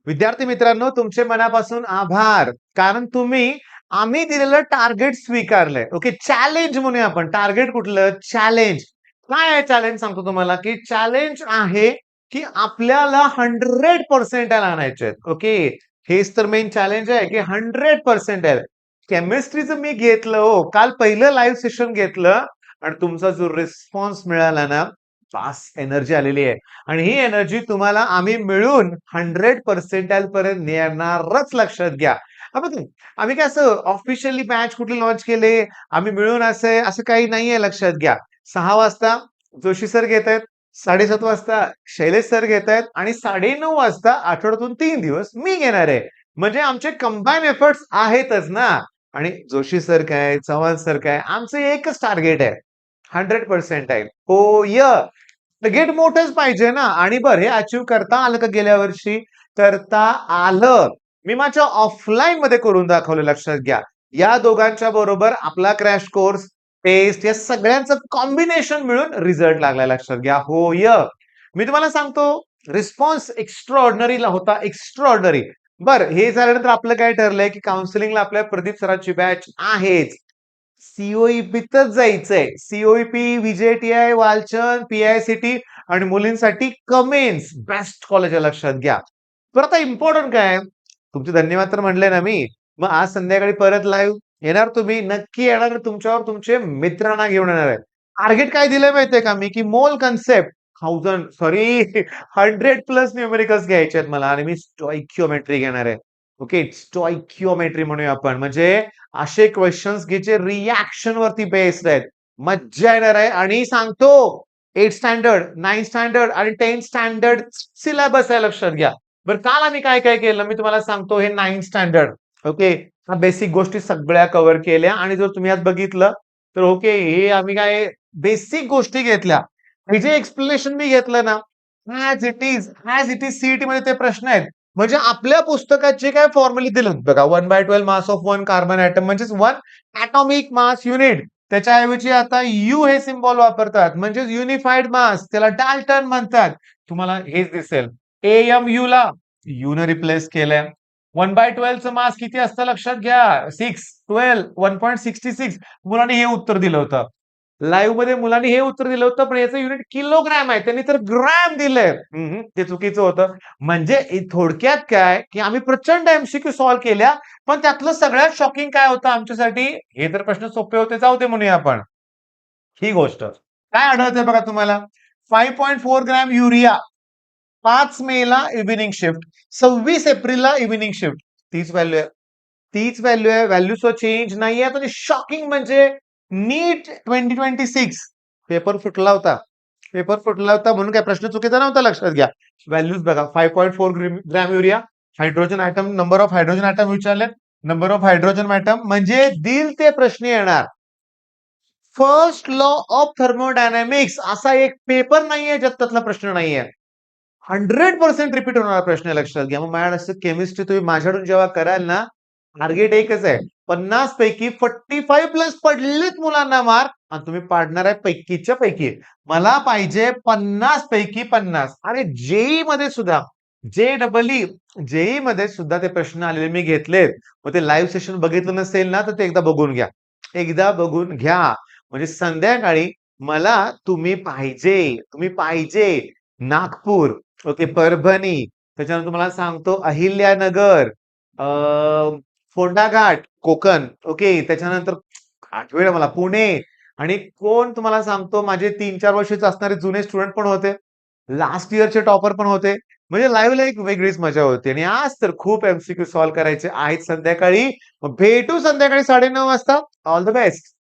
विद्यार्थी मित्रांनो, तुमचे मनापासून आभार. कारण आम्ही दिलेलं टार्गेट स्वीकारलंय. ओके, चॅलेंज म्हणूया आपण. टार्गेट कुठलं? चॅलेंज. काय आहे चॅलेंज सांगतो तुम्हाला, की चॅलेंज आहे, की आपल्याला 100% आणायचे आहेत. ओके, हेच तर मेन चॅलेंज आहे, की 100% केमिस्ट्रीचं मी घेतलं हो. काल पहिलं लाईव्ह सेशन घेतलं आणि तुमचा जो रिस्पॉन्स मिळाला ना, फास एनर्जी आलेली आहे. आणि ही एनर्जी तुम्हाला आम्ही मिळून 100% पर्यंत नेणारच, लक्षात घ्या. बघा, आम्ही काय असं ऑफिशियली बॅच कुठली लॉन्च केले, आम्ही मिळून असं काही नाहीये, लक्षात घ्या. 6 वाजता जोशी सर घेतायत, 7:30 वाजता शैलेश सर घेतायत आणि 9:30 वाजता आठवड्यातून 3 दिवस मी घेणार आहे. म्हणजे आमचे कंबाईन एफर्ट्स आहेतच ना. आणि जोशी सर काय, चव्हाण सर काय, आमचं एकच टार्गेट आहे. 100% हो टार्गेट मोठंच पाहिजे ना. आणि बरं, हे अचीव्ह करता आलं का गेल्या वर्षी? करता आलं. मी माझ्या ऑफलाईन मध्ये करून दाखवलं, लक्षात घ्या. या दोघांच्या बरोबर आपला क्रॅश कोर्स, टेस्ट या सगळ्यांचं कॉम्बिनेशन मिळून रिझल्ट लागलाय, लक्षात घ्या. मी तुम्हाला सांगतो, रिस्पॉन्स एक्स्ट्रा ऑर्डिनरीला होता, एक्स्ट्रा ऑर्डिनरी. बरं, हे झाल्यानंतर आपलं काय ठरलंय, की काउन्सिलिंगला आपल्या प्रदीप सरांची बॅच आहेच. सीओईपीतच जायचंय. सीओईपी, व्हीजेटीआय, वालचंद, पीआयसीटी आणि मुलींसाठी कमेन्स बेस्ट कॉलेज आहे, लक्षात घ्या. तर आता इम्पॉर्टंट काय आहे? तुमचे धन्यवाद तर म्हणले ना मी. मग आज संध्याकाळी परत लाईव्ह येणार तुम्ही, नक्की येणार. तुमच्यावर तुमचे मित्रांना घेऊन येणार आहे. टार्गेट काय दिलंय माहितीये का मी, की मोल कन्सेप्ट 100+ न्यूमेरिकल्स घ्यायचे आहेत मला आणि मी स्टॉइकिओमेट्री घेणार आहे. ओके, स्टॉइकिओमेट्री म्हणूया आपण. म्हणजे असे क्वेश्चन्स घे जे रिॲक्शन वरती बेस्ड आहेत. मज्जा येणार आहे. आणि सांगतो, 8 स्टँडर्ड, 9 स्टँडर्ड आणि 10 स्टँडर्ड सिलेबस आहे, लक्षात घ्या. बरं, काल आम्ही काय काय केलं मी तुम्हाला सांगतो. हे 9 स्टँडर्ड, ओके, बेसिक गोष्टी सगळ्या कव्हर केल्या. आणि जर तुम्ही आज बघितलं तर ओके, हे आम्ही काय बेसिक गोष्टी घेतल्या. हे जे एक्सप्लेनेशन मी घेतलं ना, ऍज इट इज सीईटी मध्ये ते प्रश्न आहेत. म्हणजे आपल्या पुस्तकात जे काय फॉर्म्युले दिलं बघा, 1/12 मास ऑफ 1 कार्बन ॲटम म्हणजेच 1 ॲटॉमिक मास युनिट. त्याच्याऐवजी आता यू हे सिम्बॉल वापरतात, म्हणजेच युनिफाईड मास. त्याला डाल्टन म्हणतात. तुम्हाला हेच दिसेल. AMU ला यू ने रिप्लेस केलंय. 1/12 चं मास किती असतं, लक्षात घ्या. 1.66. मुलांनी हे उत्तर दिलं होतं. लाईव्ह मध्ये मुलांनी हे उत्तर दिलं होतं, पण याचं युनिट किलोग्रॅम आहे. त्यांनी तर ग्रॅम दिलंय. ते चुकीचं होतं. म्हणजे थोडक्यात काय, की आम्ही प्रचंड एमसीक्यू सॉल्व्ह केल्या, पण त्यातलं सगळ्यात शॉकिंग काय होतं आमच्यासाठी? हे तर प्रश्न सोपे होते, जाऊ दे म्हणूया आपण. ही गोष्ट काय आढळते बघा तुम्हाला. 5.4 ग्रॅम युरिया 5 मेला इव्हिनिंग शिफ्ट, 26 एप्रिलला इव्हिनिंग शिफ्ट. तीच व्हॅल्यू आहे. तीच व्हॅल्यू आहे. व्हॅल्यूचा चेंज नाहीये. पण शॉकिंग म्हणजे नीट 2026 पेपर फुटला होता. म्हणून काय प्रश्न चुकीचा नव्हता, लक्षात घ्या. व्हॅल्यूज बघा. 5.4 gram urea, hydrogen atom, number of hydrogen atom विचारले, नंबर ऑफ हायड्रोजन ॲटम. म्हणजे दिल ते प्रश्न येणार. फर्स्ट लॉ ऑफ थर्मोडायनामिक्स असा एक पेपर नाहीये ज्यात त्यातला प्रश्न नाहीये. 100% रिपीट होणारा प्रश्न आहे, लक्षात घ्या. मग माझ्या केमिस्ट्री तुम्ही माझ्याकडून जेव्हा कराल ना, टार्गेट एकच आहे. 50 पैकी 45+ पडलेत मुलांना मार्क आणि तुम्ही पाडणार आहे पैकीच्या पैकी. मला पाहिजे 50 पैकी 50. आणि जेई मध्ये सुद्धा, JEE जेई मध्ये सुद्धा ते प्रश्न आलेले मी घेतलेत. मग ते लाईव्ह सेशन बघितलं नसेल ना, तर ते एकदा बघून घ्या. एकदा बघून घ्या. म्हणजे संध्याकाळी मला तुम्ही पाहिजे नागपूर, ओके, परभणी, त्याच्यानंतर तुम्हाला सांगतो अहिल्यानगर, फोंडा घाट, कोकण, ओके, त्याच्यानंतर आठवेळ मला पुणे. आणि कोण तुम्हाला सांगतो, माझे 3-4 वर्षाचे असणारे जुने स्टुडंट पण होते, लास्ट इयरचे टॉपर पण होते. म्हणजे लाईव्हला एक वेगळीच मजा होती. आणि आज तर खूप एमसीक्यू सॉल्व्ह करायचे आहेत संध्याकाळी. मग भेटू संध्याकाळी 9:30 वाजता. All the best.